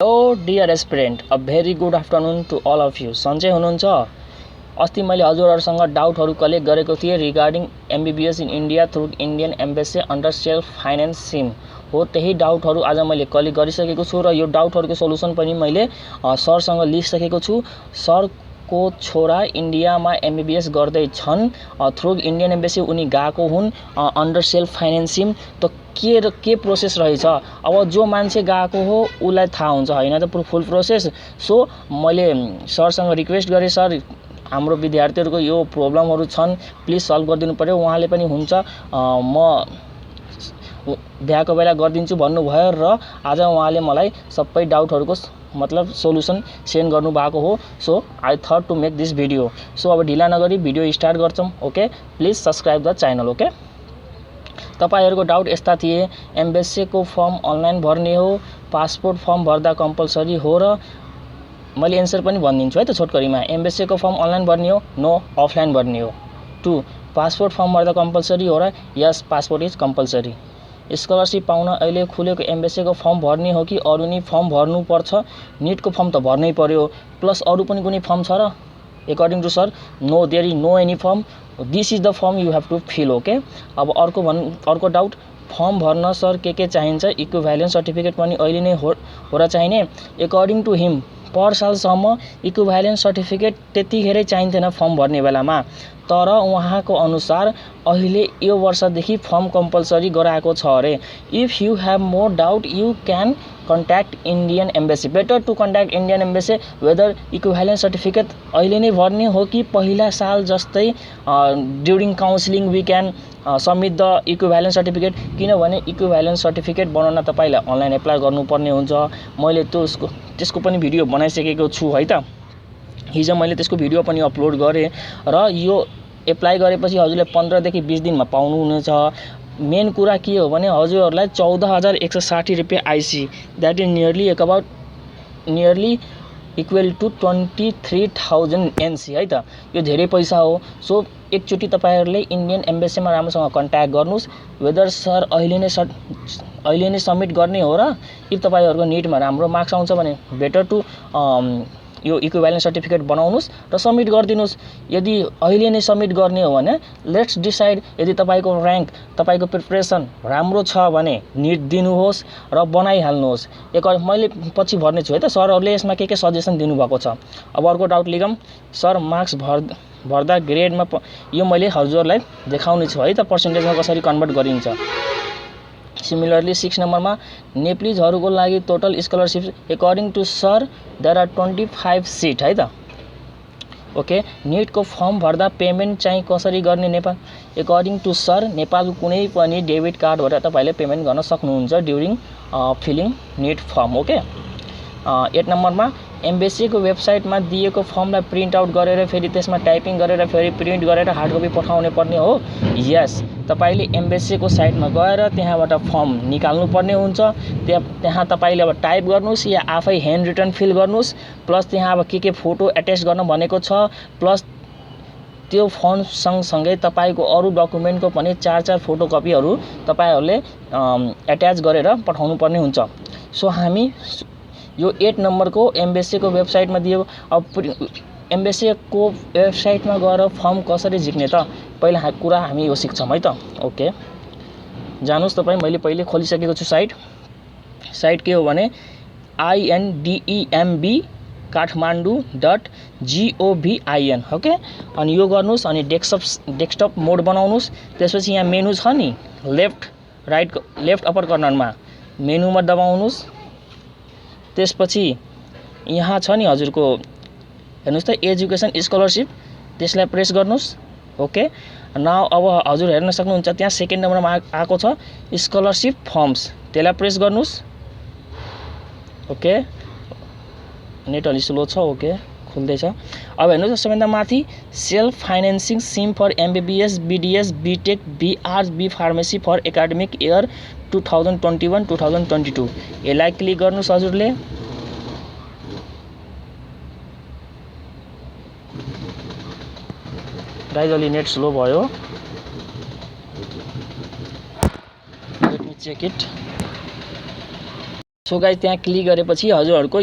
Hello dear aspirant, a very good afternoon to all of you. सन्चै हुनुहुन्छ? अस्ति मैले हजुरहरूसँग डाउटहरू कलेक्ट गरेको थिएँ regarding MBBS in India through Indian embassy under self finance scheme हो। त्यही डाउटहरू आज मैले कलेक्ट गरिसकेको छु र यो डाउटहरूको सोल्युसन पनि मैले सरसँग लिइसकेको छु। सरको छोरा इन्डियामा एमबिबिएस गर्दैछन् थ्रु इन्डियन एम्बेसी, उनी गएको हुन् अन्डर सेल्फ फाइनेन्स स्किम। त के प्रोसेस रहेछ, अब जो मान्छे गएको हो उसलाई थाहा हुन्छ, होइन त फुल प्रोसेस। सो मैले सरसँग रिक्वेस्ट गरेँ, सर हाम्रो विद्यार्थीहरूको यो प्रब्लमहरू छन्, प्लिज सल्भ गरिदिनु पर्यो। उहाँले पनि हुन्छ म बिहाको बेला गरिदिन्छु भन्नुभयो र आज उहाँले मलाई सबै डाउटहरूको मतलब सोल्युसन सेन्ड गर्नुभएको हो। So I thought to make this video. So अब ढिला नगरी भिडियो स्टार्ट गर्छौँ। Okay, please subscribe the channel. Okay, तपाईहरूको डाउट यस्ता थिए, एम्बेसीको फर्म अनलाइन भर्ने हो, पासपोर्ट फर्म भर्दा कम्पलसरी हो, र मैले एन्सर पनि भनिदिन्छु है त छोटकरीमा। एम्बेसीको फर्म अनलाइन भर्ने हो, नो अफलाइन भर्ने हो। 2, पासपोर्ट फर्म भर्दा कम्पलसरी हो र यस पासपोर्ट इज कम्पलसरी। स्कलरसिप पाउन अहिले खुलेको एम्बेसीको फर्म भर्ने हो कि अरू नि फर्म भर्नुपर्छ? निटको फर्म त भर्नै पर्यो, प्लस अरू पनि कुनै फर्म छ र? According to sir, no, there is no any form, this is the form you have to fill. Okay, अब अर्को डाउट, फर्म भर्न सर के चाहिन्छ? इक्विभ्यालेन्स सर्टिफिकेट पनि अहिले नै हो र चाहिने? एकर्डिङ टु हिम पर सालसम्म इक्विभ्यालेन्स सर्टिफिकेट त्यतिखेरै चाहिन्थेन फर्म भर्ने बेलामा, तर उहाँको अनुसार अहिले यो वर्षदेखि फर्म कम्पलसरी गराएको छ अरे। If you have more doubt you can contact Indian embassy. Better to contact Indian embassy whether equivalence certificate अहिले नै भर्ने हो कि पहिला साल जस्तै during counselling we can submit the equivalence certificate. किनभने इक्विभ्यालेन्स सर्टिफिकेट बनाउन तपाईँलाई अनलाइन एप्लाई गर्नुपर्ने हुन्छ। मैले त्यसको पनि भिडियो बनाइसकेको छु है त। हिजो मैले त्यसको भिडियो पनि अपलोड गरेँ र यो एप्लाई गरेपछि हजुरले 15 देखि 20 दिनमा पाउनुहुनेछ। मेन कुरा के हो भने हजुरहरूलाई 14,160 रुपियाँ IC, that is nearly equal to 23,000 NC है त। यो धेरै पैसा हो। सो एकचोटि तपाईँहरूले इन्डियन एम्बेसीमा राम्रोसँग कन्ट्याक्ट गर्नुहोस् वेदर सर अहिले नै सबमिट गर्ने हो र इफ तपाईँहरूको निटमा राम्रो मार्क्स आउँछ भने बेटर टु यो इक्विभ्यालेन्स सर्टिफिकेट बनाउनुहोस् र सबमिट गरिदिनुहोस्। यदि अहिले नै सबमिट गर्ने हो भने लेट्स डिसाइड, यदि तपाईँको र्याङ्क, तपाईँको प्रिपरेसन राम्रो छ भने निट दिनुहोस् र बनाइहाल्नुहोस्। मैले पछि भर्ने छु है त। सरहरूले यसमा के सजेसन दिनुभएको छ। अब अर्को डाउट लिगौँ, सर मार्क्स भर्दा ग्रेडमा यो मैले हजुरहरूलाई देखाउने छु है त, पर्सेन्टेजमा कसरी कन्भर्ट गरिन्छ। सिमिलरली 6 नम्बरमा नेप्लिजहरूको लागि total scholarship according to sir there are 25 seat है त। ओके, निटको फर्म भर्दा पेमेन्ट चाहिँ कसरी गर्ने नेपाल? एकर्डिङ टु सर नेपालको कुनै पनि डेबिट कार्डबाट तपाईँले पेमेन्ट गर्न सक्नुहुन्छ during filling NEET form. Okay, 8 नम्बरमा एम्बेसीको वेबसाइटमा दिएको फर्मलाई प्रिन्ट आउट गरेर फेरि त्यसमा टाइपिङ गरेर फेरि प्रिन्ट गरेर हार्ड कपी पठाउनु पर्ने हो? यस, तपाईँले एम्बेसीको साइटमा गएर त्यहाँबाट फर्म निकाल्नु पर्ने हुन्छ। त्यहाँ तपाईँले अब टाइप गर्नुहोस् या आफै ह्यान्ड रिटन फिल गर्नुहोस्, प्लस त्यहाँ अब के फोटो एट्याच गर्न भनेको छ, प्लस त्यो फर्म सँगसँगै तपाईँको अरू डकुमेन्टको पनि 4 फोटोकपीहरू तपाईँहरूले एट्याच गरेर पठाउनु पर्ने हुन्छ। सो हामी यो 8 नम्बरको एम्बेसीको वेबसाइटमा दियो। अब एम्बेसीको वेबसाइटमा गएर फर्म कसरी झिक्ने त पहिला कुरा हामी यो सिक्छौँ है त। ओके, जानुहोस् तपाईँ, मैले पहिले खोलिसकेको छु साइट के हो भने INDEMB kathmandu.govin। ओके, अनि यो गर्नुहोस्, अनि डेस्कटप मोड बनाउनुहोस्। त्यसपछि यहाँ मेनु छ नि, लेफ्ट अप्पर कर्नरमा मेनुमा दबाउनुहोस्। त्यसपछि यहाँ छ नि हजुरको, हेर्नुहोस् त एजुकेसन स्कलरसिप, त्यसलाई प्रेस गर्नुहोस्। ओके, नाउ अब हजुर हेर्न सक्नुहुन्छ त्यहाँ 2nd नम्बरमा आएको छ स्कलरसिप फर्म्स, त्यसलाई प्रेस गर्नुहोस्। ओके, नेट अलि स्लो छ। ओके, खुल्दैछ। अब हेर्नुहोस् सबैभन्दा माथि self financing scheme for MBBS, BDS, BTech, BR, B pharmacy for academic year 2021-2022। यसलाई क्लिक गर्नुहोस् हजुरले। गाइज अलि नेट स्लो भयो, let me check it. So guys त्यहाँ क्लिक गरेपछि हजुरहरूको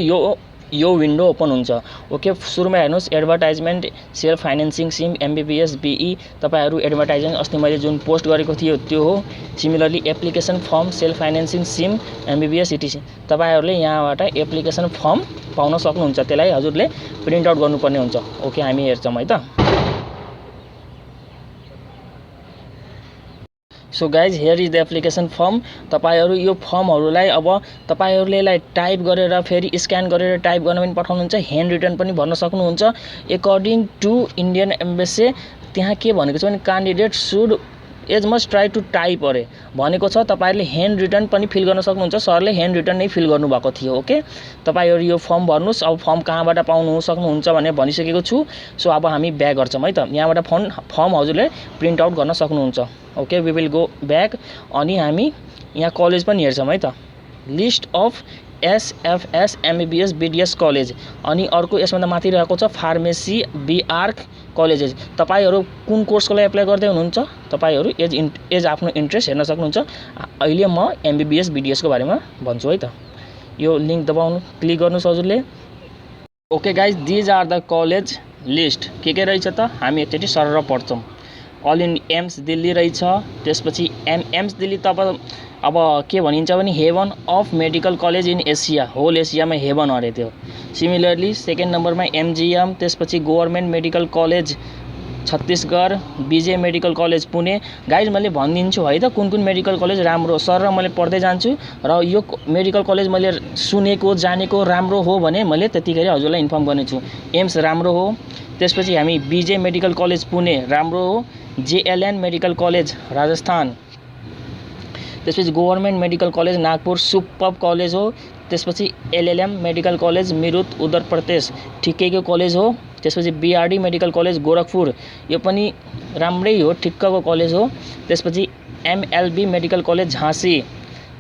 यो विन्डो ओपन हुन्छ। ओके, सुरुमा हेर्नुहोस् advertisement self financing SIM MBBS BE तपाईँहरू एडभर्टाइजमेन्ट अस्ति मैले जुन पोस्ट गरेको थियो त्यो हो। Similarly application form self financing SIM MBBS ETC तपाईँहरूले यहाँबाट एप्लिकेसन फर्म पाउन सक्नुहुन्छ। त्यसलाई हजुरले प्रिन्ट आउट गर्नुपर्ने हुन्छ। ओके, हामी हेर्छौँ है त। So guys here is the application form. तपाईँहरू यो फर्महरूलाई अब तपाईँहरूले यसलाई टाइप गरेर फेरि स्क्यान गरेर टाइप गर्न पनि पठाउनुहुन्छ, ह्यान्ड रिटन पनि भर्न सक्नुहुन्छ। एकर्डिङ टु इन्डियन एम्बेसी त्यहाँ के भनेको छ भने candidate should as must try to type अरे भनेको छ। तपाईँहरूले ह्यान्ड रिटन पनि फिल गर्न सक्नुहुन्छ। सरले ह्यान्ड रिटन नै फिल गर्नुभएको थियो। ओके, तपाईँहरू यो फर्म भर्नुहोस्। अब फर्म कहाँबाट पाउनु सक्नुहुन्छ भनेर भनिसकेको छु। सो अब हामी ब्याक गर्छौँ है त। यहाँबाट फर्म हजुरले प्रिन्ट आउट गर्न सक्नुहुन्छ। Okay, we will go back. अनि हामी यहाँ कलेज पनि हेर्छौँ है त। List of SFS MBBS BDS college. अनि अर्को यसमा त माथि रहेको छ फार्मेसी BARC कलेजेस। तपाईँहरू कुन कोर्सको लागि एप्लाई गर्दै हुनुहुन्छ तपाईँहरू एज आफ्नो इन्ट्रेस्ट हेर्न सक्नुहुन्छ। अहिले म MBBS BDS को बारेमा भन्छु है त। यो लिङ्क दबाउनु, क्लिक गर्नुहोस् हजुरले। Okay guys, these are the college list. के रहेछ त हामी एकचोटि सरर पढ्छौँ। अल इन एम्स दिल्ली रहेछ। त्यसपछि एम्स दिल्ली अब के भनिन्छ भने heaven of medical college in Asia, whole एसियामा हेभन अरे त्यो। सिमिलरली सेकेन्ड नम्बरमा MGM, त्यसपछि government medical college Chhattisgarh, BJ medical college Pune. Guys मैले भनिदिन्छु है त कुन कुन मेडिकल कलेज राम्रो सर र मैले पढ्दै जान्छु र यो मेडिकल कलेज मैले सुनेको जानेको राम्रो हो भने मैले त्यतिखेर हजुरलाई इन्फर्म गर्नेछु। एम्स राम्रो हो। त्यसपछि हामी BJ मेडिकल कलेज पुणे राम्रो हो। JLN medical college Rajasthan. त्यसपछि government medical college Nagpur super college हो। त्यसपछि LLM medical college मिरुत Uttar Pradesh ठिकैको कलेज हो। त्यसपछि BRD मेडिकल कलेज गोरखपुर, यो पनि राम्रै हो, ठिक्कको कलेज हो। त्यसपछि MLB मेडिकल कलेज झाँसी,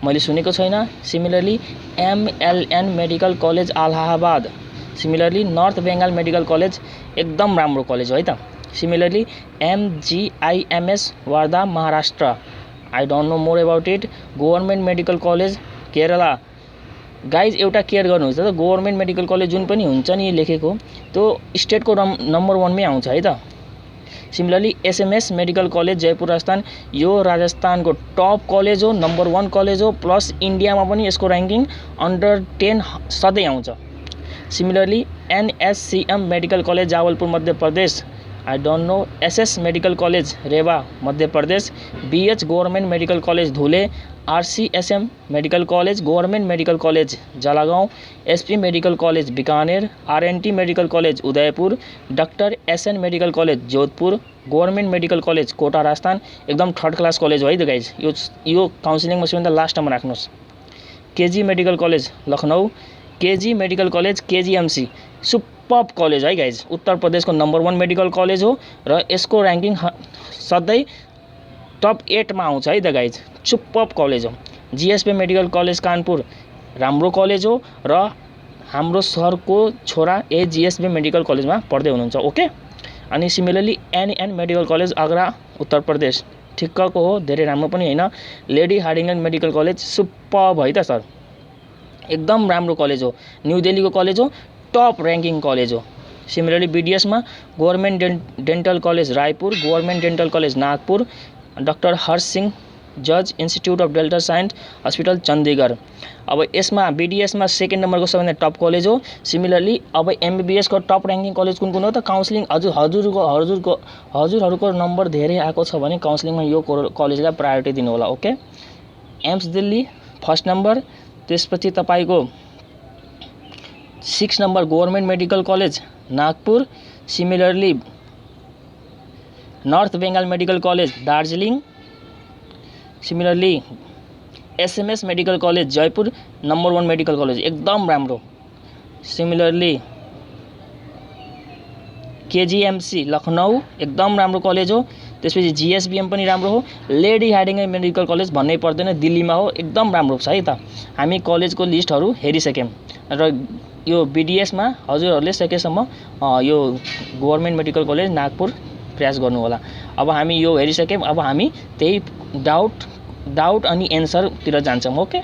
मैले सुनेको छैन। Similarly MLN medical college Allahabad. Similarly north Bengal medical college एकदम राम्रो कलेज हो है त। Similarly MGIMS Wardha Maharashtra, I don't no more about it. Government medical college Kerala. Guys एउटा केयर गर्नुहोस् त, गभर्मेन्ट मेडिकल कलेज जुन पनि हुन्छ नि लेखेको त्यो स्टेटको नम्बर 1 मै आउँछ है त। Similarly SMS medical college Jaipur Rajasthan, यो राजस्थानको टप कलेज हो, नम्बर 1 कलेज हो। प्लस इन्डियामा पनि यसको ऱ्याङ्किङ अन्डर 10 सधैँ आउँछ। Similarly NSCM medical college Jabalpur Madhya Pradesh, I don't know. SS medical college Rewa Madhya Pradesh. BH government medical college Dhule. RCSM medical college government medical college Jalgaon. SP medical college Bikaner. RNT medical college Udaipur. Doctor SN medical college Jodhpur. Government medical college Kota Rajasthan, एकदम third class college हो है त guys. यो काउन्सिलिङमा सबैभन्दा लास्टमा राख्नुहोस्। KG medical college Lucknow. KG medical college KGMC super college है guys, उत्तर प्रदेशको नम्बर 1 मेडिकल कलेज हो र यसको ऱ्याङ्किङ सधैँ टप 8 मा आउँछ है त गाइज, सुपर कलेज हो। GSP मेडिकल कलेज कानपुर राम्रो कलेज हो र हाम्रो सरको छोरा GSP मेडिकल कलेजमा पढ्दै हुनुहुन्छ। ओके, अनि similarly NN medical college Agra Uttar Pradesh ठिक्कको हो, धेरै राम्रो पनि हैन। लेडी हार्डिङ्गटन मेडिकल कलेज सुपर है त सर, एकदम राम्रो कलेज हो। न्यू दिल्लीको कलेज हो, टप ऱ्याङ्किङ कलेज हो। सिमिलरली BDS मा government dental college Raipur, government dental college Nagpur, doctor Harsh Singh जज institute of dental science hospital Chandigarh. अब यसमा BDS मा सेकेन्ड नम्बरको सबैभन्दा टप कलेज हो। सिमिलरली अब MBBS को टप ऱ्याङ्किङ कलेज कुन कुन हो त काउन्सिलिङ हजुरहरूको नम्बर धेरै आएको छ भने काउन्सिलिङमा यो कलेजलाई प्रायोरिटी दिनु होला। Okay, AIIMS Delhi first number. त्यसपछि तपाईको 6 number government medical college Nagpur. Similarly north Bengal medical college Darjeeling. Similarly SMS medical college Jaipur number 1 medical college एकदम राम्रो। सिमिलरली KGMC लखनऊ एकदम राम्रो कलेज हो। त्यसपछि GSBM पनि राम्रो हो। लेडी हार्डिङ्गटन मेडिकल कलेज भन्नै पर्दैन, दिल्लीमा हो, एकदम राम्रो छ है त। हामी कलेजको लिस्टहरू हेरिसक्यौँ र यो BDS मा हजुरहरूले सकेसम्म यो गभर्मेन्ट मेडिकल कलेज नागपुर प्रयास गर्नु होला। अब हामी यो हेरिसक्यौँ, अब हामी त्यही डाउट अनि एन्सरतिर जान्छौँ। ओके,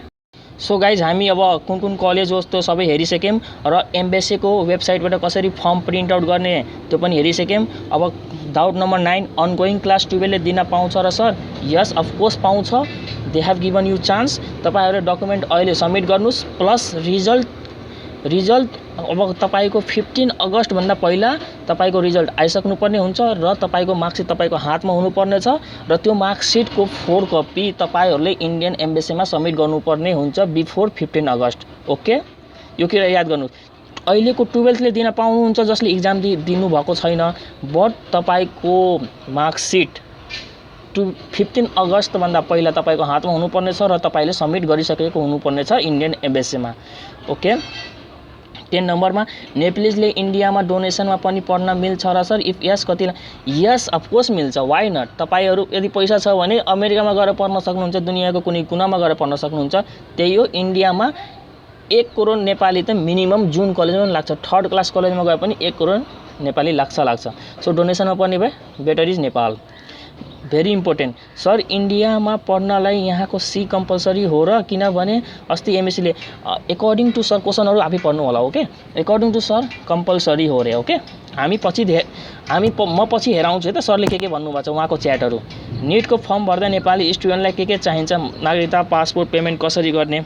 सो गाइज हामी अब कुन कुन कलेज हो त्यो सबै हेरिसक्यौँ र एम्बेसीको वेबसाइटबाट कसरी फर्म प्रिन्ट आउट गर्ने त्यो पनि हेरिसक्यौँ। अब डाउट नम्बर 9, अनगोइङ क्लास 12ले दिन पाउँछ र सर? यस अफकोर्स पाउँछ, they have given you chance. तपाईँहरूले डकुमेन्ट अहिले सबमिट गर्नुहोस्, प्लस रिजल्ट अब तपाईँको 15 अगस्तभन्दा पहिला तपाईँको रिजल्ट आइसक्नुपर्ने हुन्छ र तपाईँको मार्कसिट तपाईँको हातमा हुनुपर्ने छ र त्यो मार्कसिटको 4 कपी तपाईँहरूले इन्डियन एम्बेसीमा सबमिट गर्नुपर्ने हुन्छ बिफोर 15 अगस्त। ओके, यो कुरा याद गर्नुहोस्। अहिलेको 12थले दिन पाउनुहुन्छ जसले इक्जाम दिनुभएको छैन, बट तपाईँको मार्कसिट 15 अगस्तभन्दा पहिला तपाईँको हातमा हुनुपर्ने छ र तपाईँले सबमिट गरिसकेको हुनुपर्ने छ इन्डियन एम्बेसीमा। ओके, 10 नम्बरमा नेप्लिजले इन्डियामा डोनेसनमा पनि पढ्न मिल्छ र सर? इफ यस कति? यस अफकोर्स मिल्छ, वाइ नट। तपाईँहरू यदि पैसा छ भने अमेरिकामा गएर पढ्न सक्नुहुन्छ, दुनियाँको कुनै कुनामा गएर पढ्न सक्नुहुन्छ। त्यही हो, इन्डियामा 1 करोड नेपाली त मिनिमम जुन कलेजमा लाग्छ, 3rd क्लास कलेजमा गए पनि 1 करोड नेपाली लाग्छ। सो डोनेसनमा पढ्ने भए better is Nepal. Very important sir, इन्डियामा पढ्नलाई यहाँको सी कम्पलसरी हो र? किनभने अस्ति एमएससीले एकर्डिङ टु सर क्वेसनहरू आफै पढ्नु होला। Okay, according to sir compulsory हो रे। ओके, म पछि हेराउँछु है त सरले के भन्नुभएको छ उहाँको च्याटहरू। नीटको फर्म भर्दा नेपाली स्टुडेन्टलाई के चाहिन्छ? नागरिकता, पासपोर्ट, पेमेन्ट कसरी गर्ने?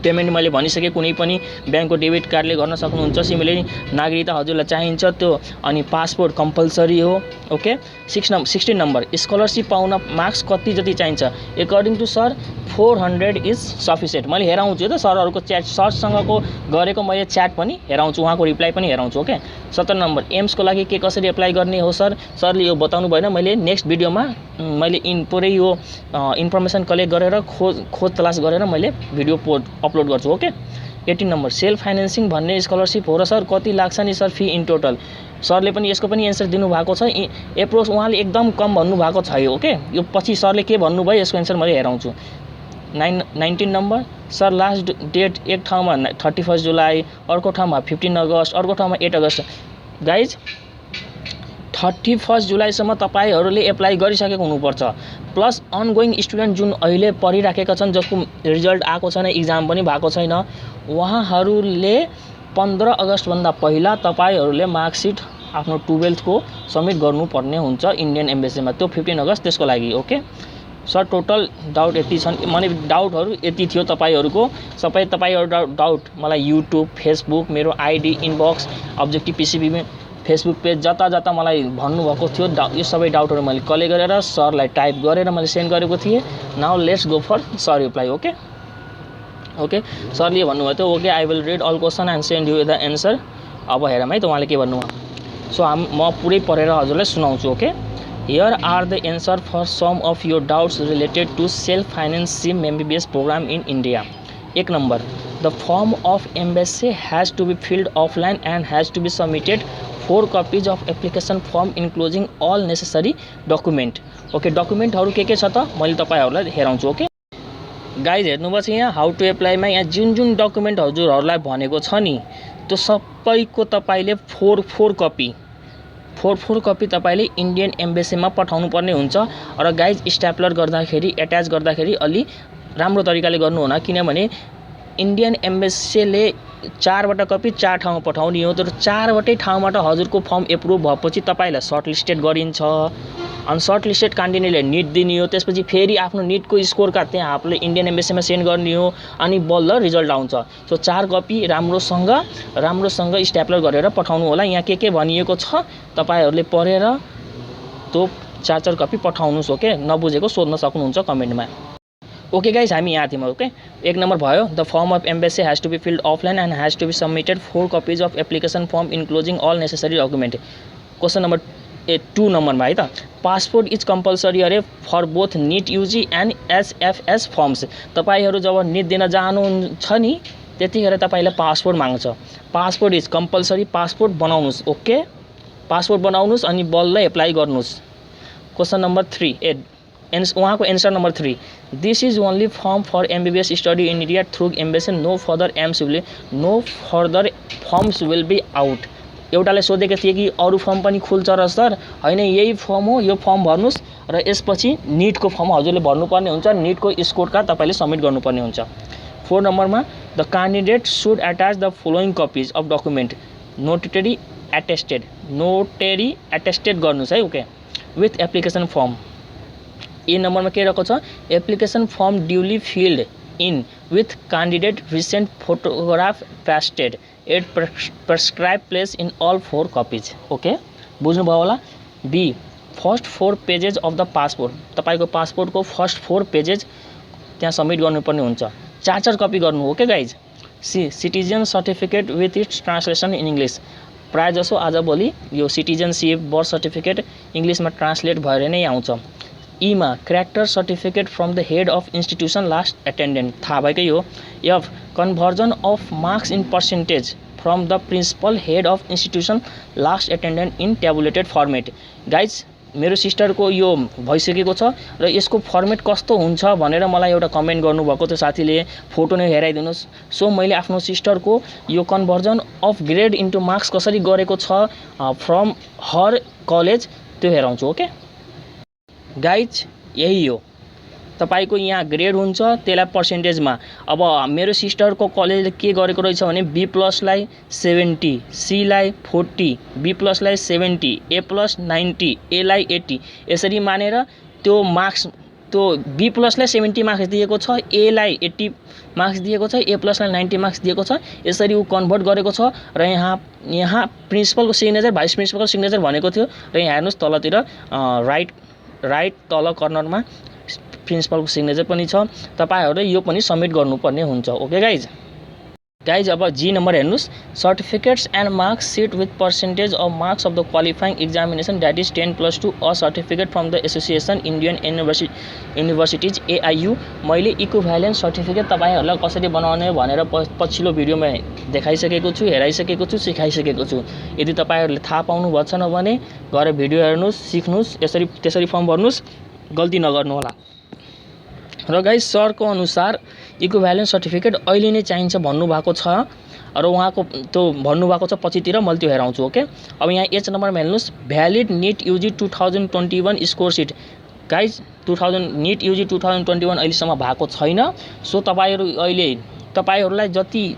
पेमेन्ट मैले भनिसकेँ, कुनै पनि ब्याङ्कको डेबिट कार्डले गर्न सक्नुहुन्छ। सिमिलरली नागरिकता हजुरलाई चाहिन्छ त्यो, अनि पासपोर्ट कम्पलसरी हो। ओके, 16 नम्बर स्कलरसिप पाउन मार्क्स कति जति चाहिन्छ? According to sir 400 is sufficient. मैले हेराउँछु त सरहरूको च्याट, सरसँगको गरेको मैले च्याट पनि हेराउँछु, उहाँको रिप्लाई पनि हेराउँछु। ओके, 17 नम्बर एम्सको लागि के कसरी एप्लाई गर्ने हो सर? सरले यो बताउनु भएन, मैले नेक्स्ट भिडियोमा मैले पुरै यो इन्फर्मेसन कलेक्ट गरेर खोज तलास गरेर मैले भिडियो अपलोड गर्छु। ओके, 18 नम्बर सेल्फ फाइनेन्सिङ भन्ने स्कलरसिप हो र सर? कति लाग्छ नि सर फी इन टोटल? सरले पनि यसको पनि एन्सर दिनुभएको छ। एप्रोच उहाँले एकदम कम भन्नुभएको छ। ओके, यो पछि सरले के भन्नुभयो यसको एन्सर मैले हेराउँछु। 19 नम्बर सर लास्ट डेट एक ठाउँमा 31 जुलाई, अर्को ठाउँमा 15 अगस्त, अर्को ठाउँमा 8 अगस्त। गाइज 31 जुलाईसम्म तपाईँहरूले एप्लाई गरिसकेको हुनुपर्छ। प्लस अनगोइङ स्टुडेन्ट जुन अहिले पढिराखेका छन्, जसको रिजल्ट आएको छैन, इक्जाम पनि भएको छैन, उहाँहरूले 15 अगस्तभन्दा पहिला तपाईँहरूले मार्कसिट आफ्नो 12थको सबमिट गर्नुपर्ने हुन्छ इन्डियन एम्बेसीमा, त्यो 15 अगस्त त्यसको लागि। ओके सर, टोटल डाउट यति छन्, माने डाउटहरू यति थियो तपाईँहरूको सबै। तपाईँहरू डाउट मलाई युट्युब, फेसबुक, मेरो ID, inbox, objective PCB Facebook page जता मलाई भन्नुभएको थियो, यो सबै डाउटहरू मैले कलेक्ट गरेर सरलाई टाइप गरेर मैले सेन्ड गरेको थिएँ। Now let's go for sir reply. Okay, सरले भन्नुभएको थियो okay I will read all question and send you the answer. अब हेरौँ है त उहाँले के भन्नुभयो। सो म पुरै पढेर हजुरलाई सुनाउँछु। Okay, here are the answer for some of your doubts related to self finance scheme MBBS program in India. 1 number the form of embassy has to be filled offline and has to be submitted 4 copies of application form including all necessary document। Okay, डकुमेन्टहरू के छ त मैले तपाईँहरूलाई हेराउँछु। Okay guys, हेर्नुभएको छ यहाँ how to एप्लाईमा यहाँ जुन डकुमेन्ट हजुरहरूलाई भनेको छ नि त्यो सबैको तपाईँले 4 कपी तपाईँले इन्डियन एम्बेसीमा पठाउनु पर्ने हुन्छ। र गाइज स्ट्याप्लर गर्दाखेरि, एट्याच गर्दाखेरि अलि राम्रो तरिकाले गर्नु होला, किनभने इन्डियन एम्बेसीले 4वटा कपी 4 ठाउँमा पठाउने हो। तर 4वटै ठाउँबाट हजुरको फर्म एप्रुभ भएपछि तपाईँलाई सर्टलिस्टेड गरिन्छ, अनि सर्टलिस्टेड क्यान्डिडेटले निट दिने हो। त्यसपछि फेरि आफ्नो निटको स्कोर कार्ड त्यहाँ आफूले इन्डियन एम्बेसीमा सेन्ड गर्ने हो, अनि बल्ल रिजल्ट आउँछ। सो 4 कपी राम्रोसँग स्ट्याप्लर गरेर पठाउनु होला। यहाँ के भनिएको छ तपाईँहरूले पढेर त्यो 4 कपी पठाउनुहोस्। ओके, नबुझेको सोध्न सक्नुहुन्छ कमेन्टमा। ओके गाइज, हामी यहाँ थियौँ। ओके, 1 नम्बर भयो the form of embassy has to be filled offline and has to be submitted 4 copies of application form including all necessary document। Question number 2 नम्बरमा है त पासपोर्ट इज कम्पलसरी अरे for both NEET UG and SFS forms. तपाईँहरू जब neat दिन जानुहुन्छ नि त्यतिखेर तपाईँलाई पासपोर्ट माग्छ। पासपोर्ट इज कम्पलसरी, पासपोर्ट बनाउनुहोस्। ओके, पासपोर्ट बनाउनुहोस् अनि बल्ल एप्लाई गर्नुहोस्। क्वेश्चन नम्बर 3 उहाँको answer number 3 this is only form for MBBS study in India through embassy, no further forms will be out. एउटाले सोधेको थिए कि अरू फर्म पनि खुल्छ र सर? होइन, यही फर्म हो, यो फर्म भर्नुहोस् र यसपछि निटको फर्म हजुरले भर्नुपर्ने हुन्छ। निटको स्कोर कार्ड तपाईँले सबमिट गर्नुपर्ने हुन्छ। 4 नम्बरमा the candidate should attach the following copies of document notary attested गर्नुहोस् है okay with application form. A नम्बरमा के रहेको छ application form duly filled in with candidate recent photograph pasted at prescribe place in all 4 copies okay बुझ्नुभयो होला। B first 4 pages of the passport तपाईको पासपोर्टको फर्स्ट 4 पेजेज त्यहाँ सबमिट गर्नुपर्ने हुन्छ 4 कपी गर्नु हो के guys. C citizen certificate with its translation in English प्राय जसो आजभोलि यो सिटिजनसिप बर्थ सर्टिफिकेट इङ्ग्लिसमा ट्रान्सलेट भएर नै आउँछ। ईमा character certificate from the head of institution last attendant थाहा भएकै हो। F conversion of marks in percentage from the principal head of institution last attendant in tabulated format. Guys मेरो सिस्टरको यो भइसकेको छ र यसको फर्मेट कस्तो हुन्छ भनेर मलाई एउटा कमेन्ट गर्नुभएको थियो साथीले फोटो नै हेराइदिनुहोस्। सो मैले आफ्नो सिस्टरको यो conversion of grade into marks कसरी गरेको छ फ्रम हर कलेज त्यो हेराउँछु ओके गाइज। यही हो तपाईको यहाँ ग्रेड हुन्छ त्यसलाई पर्सेन्टेजमा। अब मेरो सिस्टरको कलेजले के गरेको रहेछ भने बी प्लसलाई 70 सी लाई 40 बी प्लसलाई 70 ए प्लस 90 ए लाई 80 यसरी मानेर त्यो मार्क्स त्यो बी प्लसलाई 70 मार्क्स दिएको छ ए लाई 80 मार्क्स दिएको छ ए प्लसलाई 90 मार्क्स दिएको छ यसरी ऊ कन्भर्ट गरेको छ र यहाँ प्रिन्सिपलको सिग्नेचर भाइस प्रिन्सिपलको सिग्नेचर भनेको थियो र यहाँ हेर्नुहोस् तलतिर राइट तल कर्नरमा प्रिन्सिपलको सिग्नेचर पनि छ तपाईहरुले यो पनि सबमिट गर्नुपर्ने हुन्छ ओके गाइज। अब जी नम्बर हेर्नुस् certificates and marks sheet with percentage of marks of the qualifying examination that is 10+2 a certificate from the association Indian universities AIU. मैले इक्विभ्यालेन्ट सर्टिफिकेट तपाईहरुलाई कसरी बनाउने भनेर पछिल्लो भिडियोमा देखाइसकेको छु हेराइसकेको छु सिकाइसकेको छु। यदि तपाईहरुले थाहा पाउनु भएको छैन भने गएर भिडियो हेर्नुस् सिक्नुस् त्यसरी फर्म भर्नुस् गल्ती नगर्नु होला। र गाइज सरको अनुसार इक्विभ्यालेन्ट सर्टिफिकेट अहिले नै चाहिन्छ भन्नुभएको छ र उहाँको त्यो भन्नुभएको छ पछितिर मैले त्यो हेराउँछु ओके। अब यहाँ एच नम्बरमा हेर्नुहोस् valid NEET UG 2021 score sheet. Guys NEET UG 2021 अहिलेसम्म भएको छैन। सो तपाईहरुलाई जति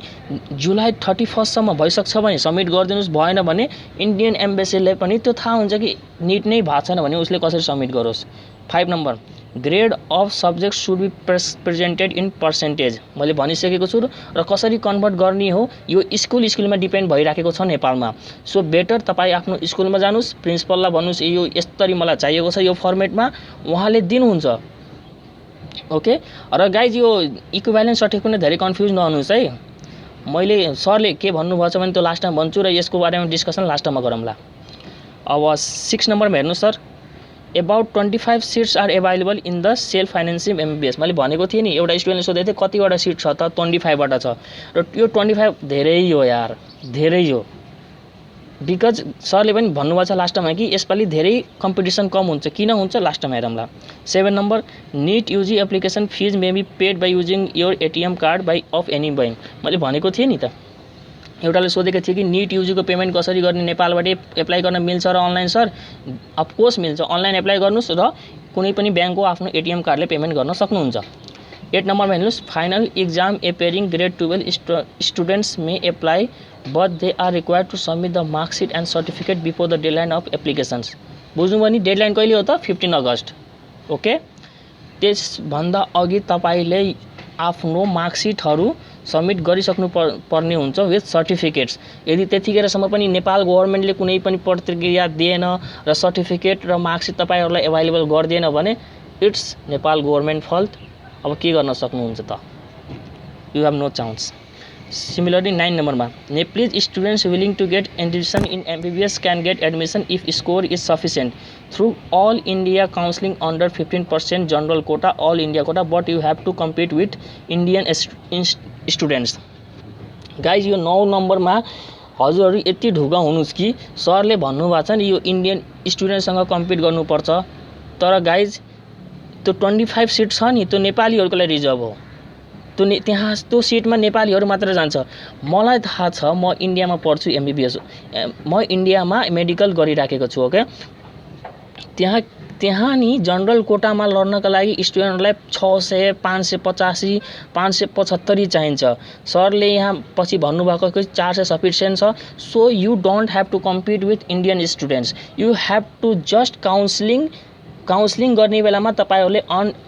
जुलाई 31 सम्म भइसक्छ भने सबमिट गरिदिनुस् भएन भने इन्डियन एम्बेसीले पनि त्यो थाहा हुन्छ कि निट नै भएको छैन भने उसले कसरी सबमिट गरोस्। 5 number grade of subject should be presented in percentage मैले भनिसकेको छु र कसरी कन्भर्ट गर्ने हो यो स्कुलमा डिपेन्ड भइराखेको छ नेपालमा। सो बेटर तपाईँ आफ्नो स्कुलमा जानुस् प्रिन्सिपललाई भन्नुस् यो यसरी मलाई चाहिएको छ यो फर्मेटमा उहाँले दिनुहुन्छ ओके। र गाइज यो इक्विभ्यालेन्ट सर्टिफिकेटमा धेरै कन्फ्युज नहुनुहोस् है मैले सरले के भन्नुभएको छ भने त्यो लास्ट टाइम भन्छु र यसको बारेमा डिस्कसन लास्ट टाइममा गरौँला। अब 6 नम्बरमा हेर्नुहोस् sir about 25 seats are available in the self financing MBBS मैले भनेको थिएँ नि एउटा स्टुडेन्टले सोधेको थियो कतिवटा सिट छ त 25 वटा छ र यो 25 धेरै हो यार धेरै हो बिकज सरले पनि भन्नुभएको छ लास्ट टाइममा कि यसपालि धेरै कम्पिटिसन कम हुन्छ किन हुन्छ लास्ट टाइम हेरौँला। 7 number NEET UG application fees may be paid by using your ATM card by of any bank मैले भनेको थिएँ नि त एउटाले सोधेको थियो कि नीट युजीको पेमेन्ट कसरी गर्ने नेपालबाट एप्लाई गर्न मिल्छ र अनलाइन सर अफकोर्स मिल्छ अनलाइन एप्लाई गर्नुस् र कुनै पनि ब्याङ्कको आफ्नो एटीएम कार्डले पेमेन्ट गर्न सक्नुहुन्छ। 8 नम्बरमा हेर्नुस् final exam appearing grade 12 students may apply but they are required to submit the marksheet and certificate before the deadline of applications बुझ्नुभयो नि डेडलाइन कहिले हो त 15 अगस्त ओके। त्यसभन्दा अघि तपाईले आफ्नो मार्कसिटहरू सबमिट गरिसक्नु पर्ने हुन्छ विथ सर्टिफिकेट्स। यदि त्यतिखेरसम्म पनि नेपाल गभर्नमेन्टले कुनै पनि प्रतिक्रिया दिएन र सर्टिफिकेट र मार्कसिट तपाईहरुलाई अवेलेबल गर्दैन भने इट्स नेपाल गभर्नमेन्ट फल्ट। अब के गर्न सक्नुहुन्छ त you have no chance. Similarly 9 नम्बरमा Nepalese students willing to get admission in MBBS can get admission if score is sufficient through all India counselling under 15% general quota all India quota but you have to compete with Indian students. Guys यो 9 नम्बरमा हजुरहरू यति ढुका हुनुस् कि सरले भन्नुभएको छ नि यो Indian स्टुडेन्टसँग compete गर्नुपर्छ तर गाइज त्यो 25 सिट छ नि त्यो नेपालीहरूको लागि रिजर्भ हो त्यो सिटमा नेपालीहरू मात्र जान्छ। मलाई थाहा छ म इन्डियामा पढ्छु एमबीबीएस म इन्डियामा मेडिकल गरिराखेको छु ओके। त्यहाँ त्यहाँ नि जनरल कोटामा लड्नका लागि स्टुडेन्टलाई 600 585 575 चाहिन्छ। सरले यहाँ पछि भन्नुभएको कि 400 सफिसिएन्ट छ। So you don't have to compete with Indian students, you have to just counselling गर्ने बेलामा तपाईहरुले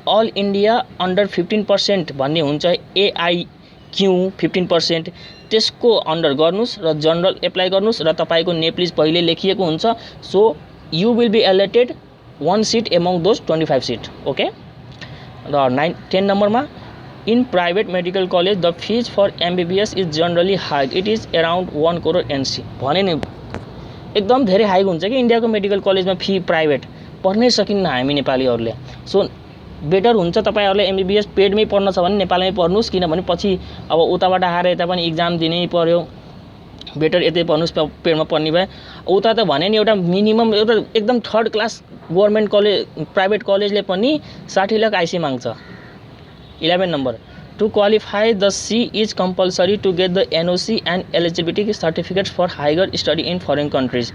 अल इन्डिया अन्डर 15% भन्ने हुन्छ, AIQ 15%, त्यसको अन्डर गर्नुस् र जनरल एप्लाई गर्नुस् र तपाईको नेप्लिज पहिले लेखिएको हुन्छ। So you will be elected 1 seat among those 25 seat. Okay, र 10 नम्बरमा in private medical college the fees for MBBS is generally high, it is around 1 crore NC। भने नि एकदम धेरै हाई हुन्छ कि इन्डियाको मेडिकल कलेजमा फी प्राइवेट पढ्नै सकिन्न हामी नेपालीहरूले। सो बेटर हुन्छ तपाईहरुले MBBS पेडमै पढ्न छ भने नेपालमै पढ्नुस्, किनभने पछि अब उताबाट आएर यता पनि एक्जाम दिनै पर्यो, बेटर यतै पढ्नुस् पेडमा पढ्ने भए। उता त भने नि एउटा मिनिमम एउटा एकदम third class government college private कलेजले पनि 60 लाख IC माग्छ। 11 number to qualify the C is compulsory to get the NOC and eligibility certificates for higher study in foreign countries.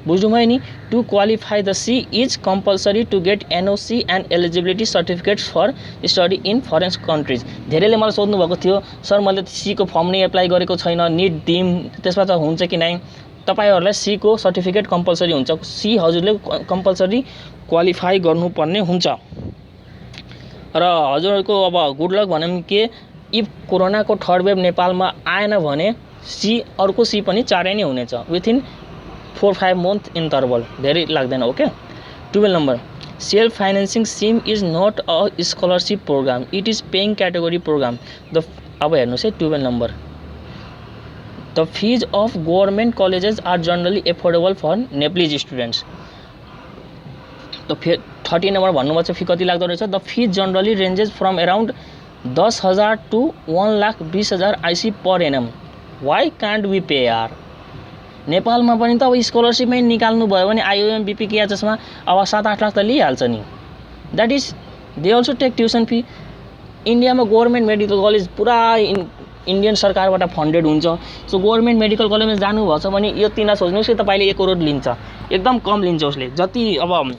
बुझ्नुभयो नि, to qualify the C is compulsory to get NOC and eligibility certificates for study in foreign countries. धेरैले मलाई सोध्नु भएको थियो, sir मैले C को form नै एप्लाई गरेको छैन, निट दिम त्यसमा त हुन्छ कि नै? तपाईहरुलाई C को सर्टिफिकेट कम्पलसरी हुन्छ। C हजुरले कम्पलसरी क्वालिफाई गर्नुपर्ने हुन्छ। र हजुरको अब गुड लक भनौँ के, इफ कोरोनाको थर्ड वेभ नेपालमा आएन भने C अर्को C पनि 4 नै हुनेछ विथिन 4-5 मन्थ इन्टरभल, धेरै लाग्दैन। Okay, 12 number self financing scheme is not a scholarship programme, it is paying category programme. अब हेर्नुहोस् है 12 number the fees of government colleges are generally affordable for Nepalese students. त 30 number भन्नुभएको छ fee कति लाग्दो रहेछ। The fees generally ranges from around 10,000 to 1,20,000 IC per annum. Why can't we pay यार? नेपालमा पनि त अब स्कलरसिपमै निकाल्नु भयो भने IOM BP KHSमा अब 7-8 लाख त लिइहाल्छ नि। That is they also take tuition fee. इन्डियामा गभर्नमेन्ट मेडिकल कलेज पुरा इन्डियन सरकारबाट फन्डेड हुन्छ। सो गभर्नमेन्ट मेडिकल कलेजमा जानुभएको छ भने यो तिन सोच्नुहोस् कि तपाईँले 1 करोड लिन्छ, एकदम कम लिन्छ उसले, जति अब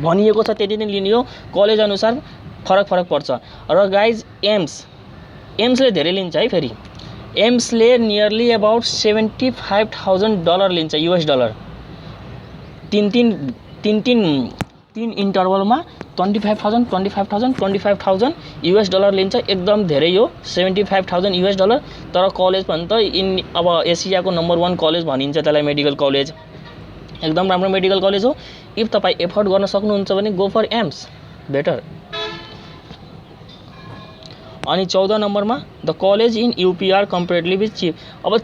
भनिएको छ त्यति नै लिने हो, कलेज अनुसार फरक पर्छ। र गाइज एम्सले धेरै लिन्छ है। फेरि एम्सले नियरली अबाउट $75,000 लिन्छ, US डलर। तीन इन्टरभलमा 25,000 US डलर लिन्छ, एकदम धेरै हो 75,000 US डलर। तर कलेज पनि त अब एसियाको नम्बर 1 कलेज भनिन्छ त्यसलाई, मेडिकल कलेज एकदम राम्रो मेडिकल कलेज हो। इफ तपाईँ एफोर्ड गर्न सक्नुहुन्छ भने गो फर एम्स, बेटर। अनि 14 नम्बरमा the college in UPR comparatively cheap. अब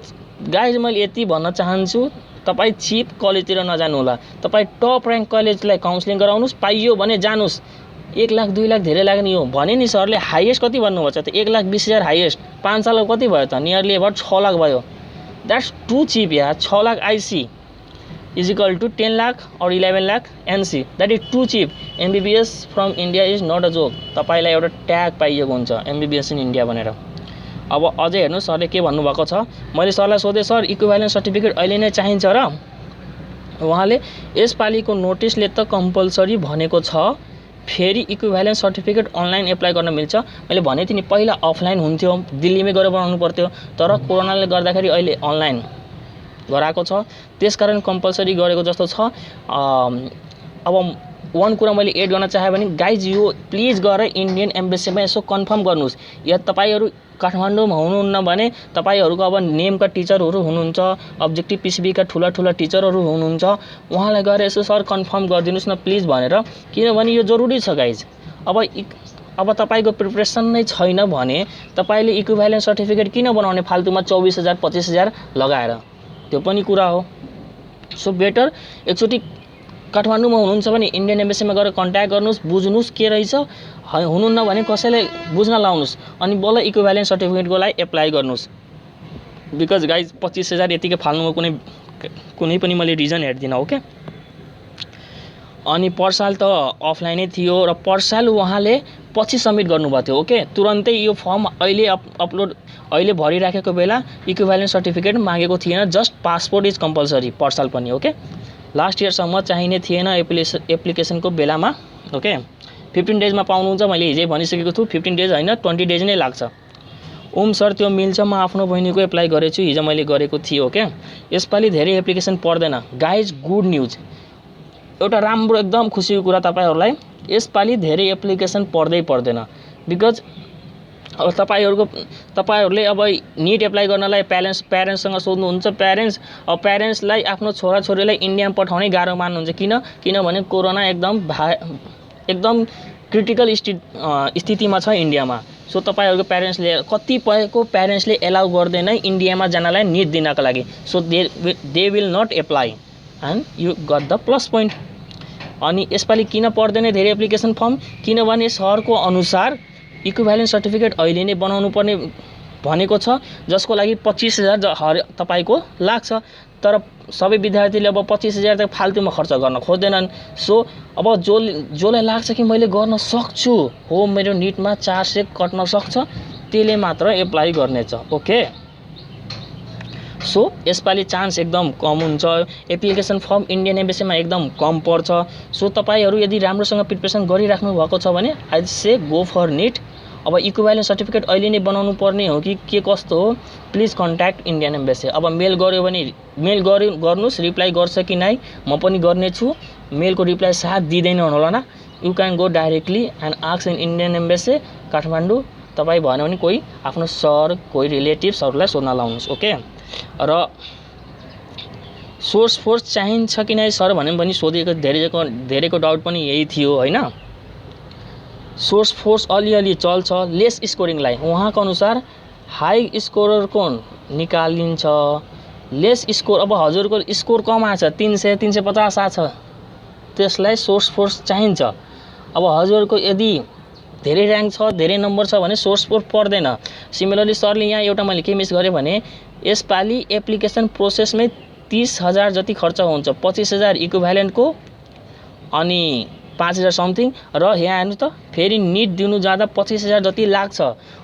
गाइज मैले यति भन्न चाहन्छु, तपाईँ चिप कलेजतिर नजानु होला, तपाईँ टप र्याङ्क कलेजलाई काउन्सिलिङ गराउनुस्, पाइयो भने जानुस्। 1 लाख 2 लाख धेरै लाग्ने हो भने नि सरले हाइएस्ट कति भन्नुभएको छ त? 1,20,000 हाइएस्ट, 5 सालको कति भयो त? नियरली अबाउट 6 लाख भयो। द्याट्स टु चिप यार। 6 lakh IC is equal to 10 lakh or 11 lakh NC, that is too cheap. MBBS from India is not a joke। तपाईलाई एउटा ट्याग पाइएको हुन्छ MBBS इन इन्डिया भनेर। अब अझै हेर्नु सरले के भन्नुभएको छ। मैले सरलाई सोधेँ, सर इक्विभ्यालेन्ट सर्टिफिकेट अहिले नै चाहिन्छ र? उहाँले यसपालिको नोटिसले त कम्पलसरी भनेको छ, फेरि इक्विभ्यालेन्ट सर्टिफिकेट अनलाइन एप्लाई गर्न मिल्छ। मैले भने थिएँ नि पहिला अफलाइन हुन्थ्यो, दिल्लीमै गएर बनाउनु पर्थ्यो, तर कोरोनाले गर्दाखेरि अहिले अनलाइन गराएको छ, त्यसकारण कम्पलसरी गरेको जस्तो छ। अब 1 कुरा मैले एड गर्न चाहे भने गाइज यो प्लिज गएर इन्डियन एम्बेसीमा यसो कन्फर्म गर्नुस्। या तपाईहरु काठमाडौँमा हुनुहुन्न भने तपाईहरुको अब नेमका टिचरहरु हुनुहुन्छ, अब्जेक्टिभ PCB का ठुला टिचरहरु हुनुहुन्छ, उहाँलाई गएर यसो सर कन्फर्म गरिदिनुस् न प्लिज भनेर, किनभने यो जरुरी छ गाइज। अब तपाईको प्रिपरेसन नै छैन भने तपाईले इक्विभ्यालेन्ट सर्टिफिकेट किन बनाउने फाल्तुमा 24,000 25,000 लगाएर? त्यो पनि कुरा हो। सो बेटर एकचोटी काठमाडौँमा हुनुहुन्छ भने इन्डियन एम्बेसीमा गएर कन्ट्याक्ट गर्नुस्, बुझ्नुस् के रहेछ, हुनुहुन्न भने कसैले बुझ्न लाउनुस्, अनि बल्ल इक्विभ्यालेन्ट सर्टिफिकेटको लागि एप्लाई गर्नुस्। बिकज गाइज 25,000 यतिकै फाल्नुमा कुनै पनि मैले रिजन हेर्दिन। ओके, अनि पर साल त अफलाइनै थियो र पर साल उहाँले पछि सबमिट गर्नुभएको थियो। ओके, तुरन्तै यो फर्म अहिले भरिराखेको बेला इक्विभ्यालेन्ट सर्टिफिकेट मागेको थिएन, जस्ट पासपोर्ट इज कम्पलसरी पर साल पनि। ओके, लास्ट इयरसम्म चाहिने थिएन एप्लिकेसनको बेलामा। ओके 15 डेजमा पाउनुहुन्छ। मैले हिजै भनिसकेको छु 15 डेज होइन 20 डेज नै लाग्छ। ओम सर त्यो मिल्छ, म आफ्नो बहिनीको एप्लाई गरेछु, हिजो मैले गरेको थिएँ। ओके यसपालि धेरै एप्लिकेसन पर्दैन गाइज। गुड न्युज, एउटा राम्रो एकदम खुसीको कुरा तपाईहरुलाई, यसपालि धेरै एप्लिकेसन पर्दैन बिकज अब तपाईहरुले अब नीट एप्लाई गर्नलाई प्यारेन्ट्ससँग सोध्नुहुन्छ। प्यारेन्ट्सलाई आफ्नो छोराछोरीलाई इन्डियामा पठाउनै गाह्रो मान्नुहुन्छ। किनभने कोरोना एकदम क्रिटिकल स्थितिमा छ इन्डियामा। सो तपाईहरुको प्यारेन्ट्सले कतिपयको प्यारेन्ट्सले एलाउ गर्दैन इन्डियामा जानलाई नीट दिनको लागि। So they will not apply and you got the plus point. अनि यसपालि किन पर्दैन धेरै एप्लिकेसन फर्म? किनभने सरको अनुसार इक्विभ्यालेन्ट सर्टिफिकेट अहिले नै बनाउनु पर्ने भनेको छ, जसको लागि 25,000 तपाईको लाग्छ। तर सबै विद्यार्थीले अब 25,000 त फाल्तुमा खर्च गर्न खोज्दैनन्। सो अब जसलाई लाग्छ कि मैले गर्न सक्छु, हो मेरो नीटमा 400 कट्न सक्छ, त्यसले मात्र एप्लाई गर्नेछ। ओके सो यसपालि चान्स एकदम कम हुन्छ। एप्लिकेसन फर्म इन्डियन एम्बेसीमा एकदम कम पर्छ। सो तपाईहरु यदि राम्रोसँग प्रिपरेसन गरिराख्नु भएको छ भने I say go for NEET. अब इक्विभ्यालेन्ट सर्टिफिकेट अहिले नै बनाउनु पर्ने हो कि के कस्तो हो, प्लिज कन्ट्याक्ट इन्डियन एम्बेसी। अब मेल गर्यो भने मेल गर्नुस्, रिप्लाई गर्छ कि नै, म पनि गर्नेछु। मेलको रिप्लाई साथ दिँदैन होला न, you can go directly and ask in Indian embassy Kathmandu. तपाईँ भन्यो भने कोही आफ्नो सर कोही रिलेटिभ्सहरूलाई सोध्न लाउनुहोस्। ओके र सोर्स फोर्स चाहिन्छ कि नै सर भने पनि सोधेको धेरैको डाउट पनि यही थियो होइन। सोर्स फोर्स अलिअलि चल्छ लेस स्कोरिङलाई। उहाँको अनुसार हाई स्कोररको निकालिन्छ। लेस स्कोर अब हजुरको स्कोर कम आछ 300 350 आछ, त्यसलाई सोर्स फोर्स चाहिन्छ। अब हजुरको यदि धेरै र्याङ्क छ धेरै नम्बर छ भने सोर्स फोर्स पर्दैन। सिमिलरली सरले यहाँ एउटा मैले के मिस गरेँ भने यसपालि एप्लिकेसन प्रोसेसमै 30,000 जति खर्च हुन्छ। 25,000 इक्विभ्यालेन्टको अनि 5,000 समथिङ र यहाँ हेर्नु त फेरि नीट दिनु जाँदा 25,000 जति लाग्छ।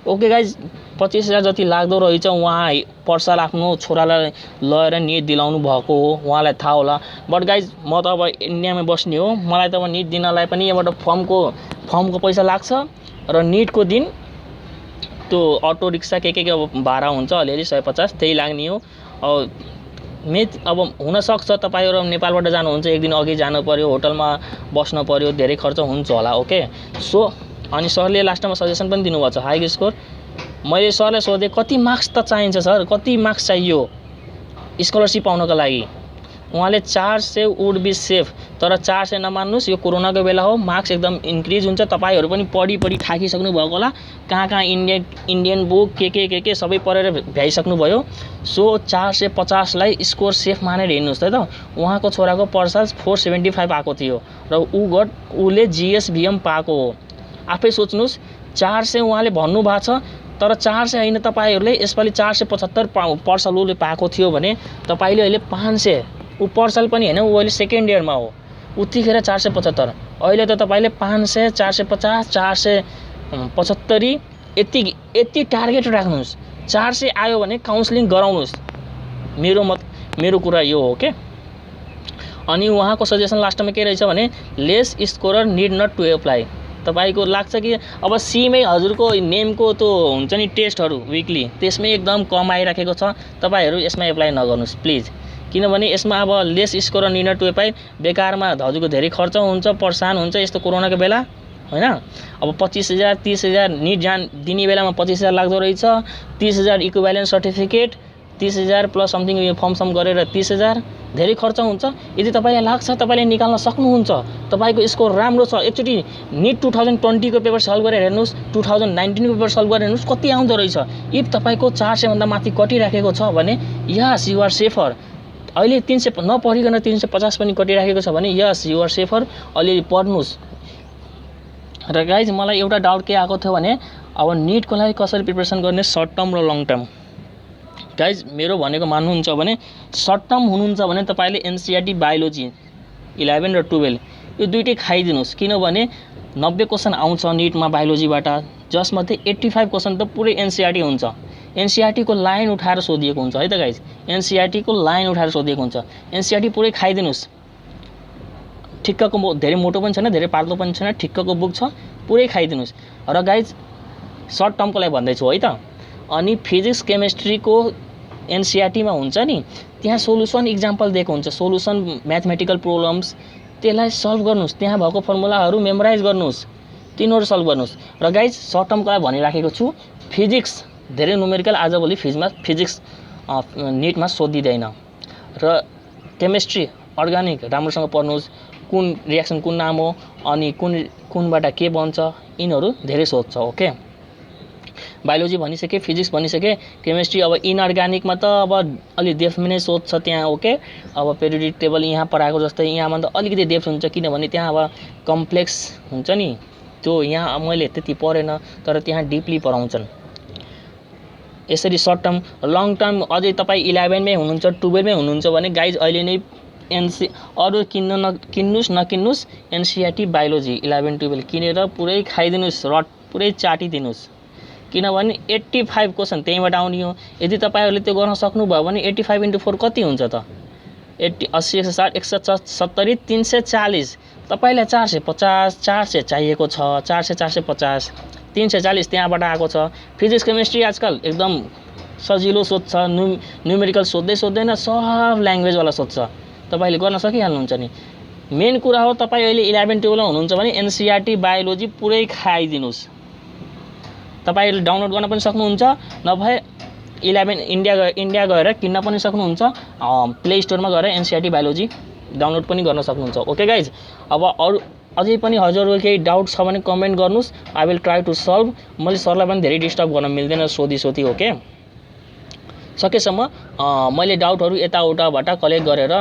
ओके गाइज 25,000 जति लाग्दो रहेछ। उहाँ पर्साल आफ्नो छोरालाई लगेर नीट दिलाउनु भएको हो, उहाँलाई थाहा होला। बट गाइज म त अब इन्डियामा बस्ने हो, मलाई त अब नीट दिनलाई पनि यहाँबाट फर्मको पैसा लाग्छ र नीटको दिन त्यो अटो रिक्सा के अब भाडा हुन्छ अलिअलि 150 त्यही लाग्ने हो। अब हुनसक्छ तपाईँहरू नेपालबाट जानुहुन्छ, एक दिन अघि जानु पर्यो, होटलमा बस्न पर्यो, धेरै खर्च हुन्छ होला। ओके सो अनि सरले लास्टमा सजेसन पनि दिनुभएको छ हाई स्कोर। मैले सरलाई सोधेँ कति मार्क्स त चाहिन्छ सर, कति मार्क्स चाहियो स्कलरसिप पाउनको लागि? उहाँले 400 वुड बी सेफ। तर 400 नमान्नुहोस्, यो कोरोनाको बेला हो, मार्क्स एकदम इन्क्रिज हुन्छ। तपाईहरू पनि पढी थाकिसक्नु भएको होला, कहाँ इन्डियन बुक के सबै पढेर भ्याइसक्नु भयो। सो 450लाई स्कोर सेफ मानेर हिँड्नुहोस् त। उहाँको छोराको पर्साल 475 आएको थियो र उसले जिएसभिएम पाएको हो। आफै सोच्नुहोस् 400 उहाँले भन्नुभएको छ, तर 400 होइन, तपाईँहरूले यसपालि 475 पर्साल उसले पाएको थियो भने तपाईँले अहिले 500, ऊ पर्साल पनि होइन, ऊ अहिले सेकेन्ड इयरमा हो, उतिखेर 475, अहिले त तपाईँले 500 450 475 यति टार्गेट राख्नुहोस्। 400 आयो भने काउन्सिलिङ गराउनुहोस्। मेरो कुरा यो हो के। अनि उहाँको सजेसन लास्टमा के रहेछ भने less scorer need not to apply. तपाईको लाग्छ कि अब सीमै हजुरको नेमको त्यो हुन्छ नि टेस्टहरू विकली, त्यसमै एकदम कम आइराखेको छ, तपाईहरू यसमा एप्लाई नगर्नुहोस् प्लिज। किनभने यसमा अब less score need not to apply बेकारमा हजुरको धेरै खर्च हुन्छ, परेशान हुन्छ यस्तो कोरोनाको बेला हैन। अब 25,000 30,000 नीट दिने बेलामा 25,000 लाग्दो रहेछ, 30,000 इक्विभ्यालेन्ट सर्टिफिकेट 30,000 प्लस समथिङ यो फर्म गरेर 30,000 धेरै खर्च हुन्छ। यदि तपाईलाई लाग्छ तपाईले निकाल्न सक्नुहुन्छ, तपाईको स्कोर राम्रो छ, एकचोटी नीट 2020 को पेपर सल्भ गरेर हेर्नुस्, 2019 को पेपर सल्भ गरेर हेर्नुस् कति आउँदो रहेछ। इफ तपाईको 400 भन्दा माथि कटिराखेको छ भने यस यु आर सेफर। अहिले 300 नपढिकन 350 पनि कटिराखेको छ भने यस यु आर सेफर, अलि पढ्नुस्। र गाइज मलाई एउटा डाउट के आएको थियो भने अब नीटको लागि कसरी प्रिपरेसन गर्ने सर्ट टर्म र लङ टर्म। गाइज मेरो भनेको मान्नुहुन्छ भने सर्ट टर्म हुनुहुन्छ भने तपाईले एनसीईआरटी बायोलोजी 11 र 12 यो दुईटै खाइदिनुस्। किनभने 90 क्वेशन आउँछ नीटमा बायोलोजीबाट, जसमध्ये 85 क्वेशन त पुरै एनसीईआरटी हुन्छ। एनसीईआरटी को लाइन उठाएर सोधिएको हुन्छ है त गाइज, एनसीईआरटी को लाइन उठाएर सोधिएको हुन्छ। एनसीईआरटी पुरै खाइदिनुस्। ठिक्कको धेरै मोटो पनि छैन धेरै पातलो पनि छैन ठिक्कको बुक छ पुरै खाइदिनुस् र गाइज सर्ट टर्मको लागि भन्दैछु है त अनि फिजिक्स केमिस्ट्रीको एनसीईआरटी मा हुन्छ नि त्यहाँ सोलुसन इक्जाम्पल दिएको हुन्छ सोलुसन म्याथमेटिकल प्रब्लम्स त्यसलाई सल्भ गर्नुस् त्यहाँ भएको फर्मुलाहरू मेमोराइज गर्नुस् तीनवटा सल्भ गर्नुस् र गाइज सर्ट टर्मको लागि भनिराखेको छु फिजिक्स धेरै न्युमेरिकल आजभोलि फिजिक्स नीटमा सोधिँदैन र केमिस्ट्री अर्गानिक राम्रोसँग पढ्नुस् कुन रिएक्सन कुन नाम हो अनि कुनबाट के बन्छ यिनीहरू धेरै सोध्छ ओके बायोलोजी भनिसके फिजिक्स भनिसके केमिस्ट्री अब इनअर्गानिकमा त अब अलि डेप्थमा नै सोध्छ त्यहाँ ओके अब पेरियोडिक टेबल यहाँ पढाएको जस्तै यहाँमा त अलिकति डेप्थ हुन्छ किनभने त्यहाँ अब कम्प्लेक्स हुन्छ नि त्यो यहाँ मैले त्यति पढेन तर त्यहाँ डिपली पढाउँछन् यसरी सर्ट टर्म लङ टर्म अझै तपाईँ 11 मै हुनुहुन्छ 12 मै हुनुहुन्छ भने गाइज अहिले नै अरू किन्नुस् नकिन्नुस् एनसीईआरटी बायोलोजी 11 12 किनेर पुरै खाइदिनुस् रट पुरै चाटिदिनुस् किनभने 85 क्वेसन त्यहीँबाट आउने हो यदि तपाईँहरूले त्यो गर्न सक्नुभयो भने 85 × 4 कति हुन्छ त 80 160 170 340 तपाईँलाई 450 400 चाहिएको छ 400 450 340 त्यहाँबाट आएको छ फिजिक्स केमिस्ट्री आजकल एकदम सजिलो सोध्छ न्युमेरिकल सोध्दैन सब ल्याङ्ग्वेजवाला सोध्छ तपाईँले गर्न सकिहाल्नुहुन्छ नि मेन कुरा हो तपाईँ अहिले 11 12 मा हुनुहुन्छ भने एनसीईआरटी बायोलोजी पुरै खाइदिनुस् तपाईहरुले डाउनलोड गर्न पनि सक्नुहुन्छ नभए 11 इन्डिया गएर किन्न पनि सक्नुहुन्छ प्ले स्टोरमा गएर एनसीईआरटी बायोलोजी डाउनलोड पनि गर्न सक्नुहुन्छ ओके गाइज अब अरु अझै पनि हजुरहरुको केही डाउट छ भने कमेन्ट गर्नुस् I will try to solve मैले सरलाई पनि धेरै डिस्टर्ब गर्न मिल्दैन सोधी ओके सकेसम्म मैले डाउटहरु यताउताबाट कलेक्ट गरेर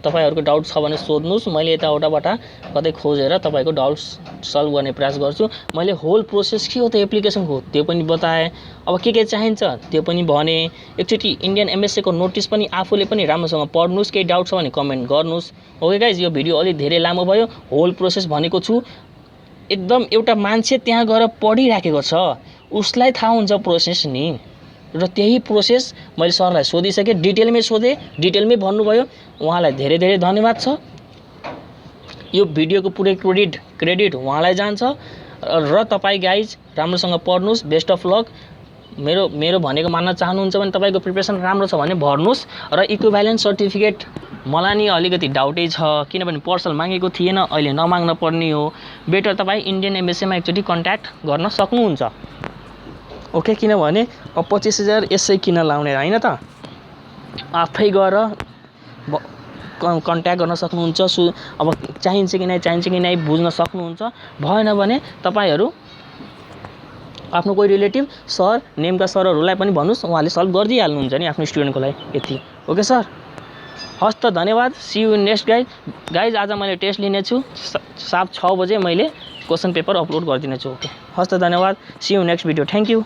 तपाईहरुको डाउट छ भने सोध्नुस् मैले यताउताबाट कतै खोजेर तपाईको डाउट्स सल्भ गर्ने प्रयास गर्छु मैले होल प्रोसेस के हो त एप्लिकेसनको त्यो पनि बताए अब के चाहिन्छ त्यो पनि भने एकचोटी इन्डियन एमएससी को नोटिस पनि आफूले पनि राम्रोसँग पढ्नुस् केही डाउट छ भने कमेन्ट गर्नुस् ओके गाइज यो भिडियो अलि धेरै लामो भयो होल प्रोसेस भनेको छु एकदम एउटा मान्छे त्यहाँ गएर पढिराखेको छ उसलाई थाहा हुन्छ प्रोसेस नि र त्यही प्रोसेस मैले सरलाई सोधिसके डिटेलमै सोधे डिटेलमै भन्नुभयो उहाँलाई धेरै धेरै धन्यवाद छ यो भिडियोको पुरै क्रेडिट उहाँलाई जान्छ र तपाई गाइज राम्रोसँग पढ्नुस् बेस्ट अफ लक मेरो भनेको मान्न चाहनुहुन्छ भने तपाईको प्रिपरेसन राम्रो छ भने भर्नुस् र इक्विभ्यालेन्ट सर्टिफिकेट मलाई नि अलिकति डाउटै छ किनभने पर्सल मागेको थिएन अहिले नमाग्न पर्ने हो बेटर तपाई इन्डियन एम्बेसीमा एकचोटी कन्ट्याक्ट गर्न सक्नुहुन्छ ओके किनभने अब 25,000 यसै किन लाउने हैन त आफै गएर कन्ट्याक्ट गर्न सक्नुहुन्छ अब चाहिन्छ कि नै बुझ्न सक्नुहुन्छ भएन भने तपाईहरु आफ्नो कोही रिलेटिभ सर नेमका सरहरुलाई पनि भन्नुस् उहाँले सल्भ गर्दिहाल्नुहुन्छ नि आफ्नो स्टुडेन्टको लागि यति ओके सर हस् त धन्यवाद सी यू नेक्स्ट गाइज आज मैले टेस्ट लिने छु 6 बजे मैले क्वेशन पेपर अपलोड गर्दिने छु ओके हस् त धन्यवाद see you next video thank you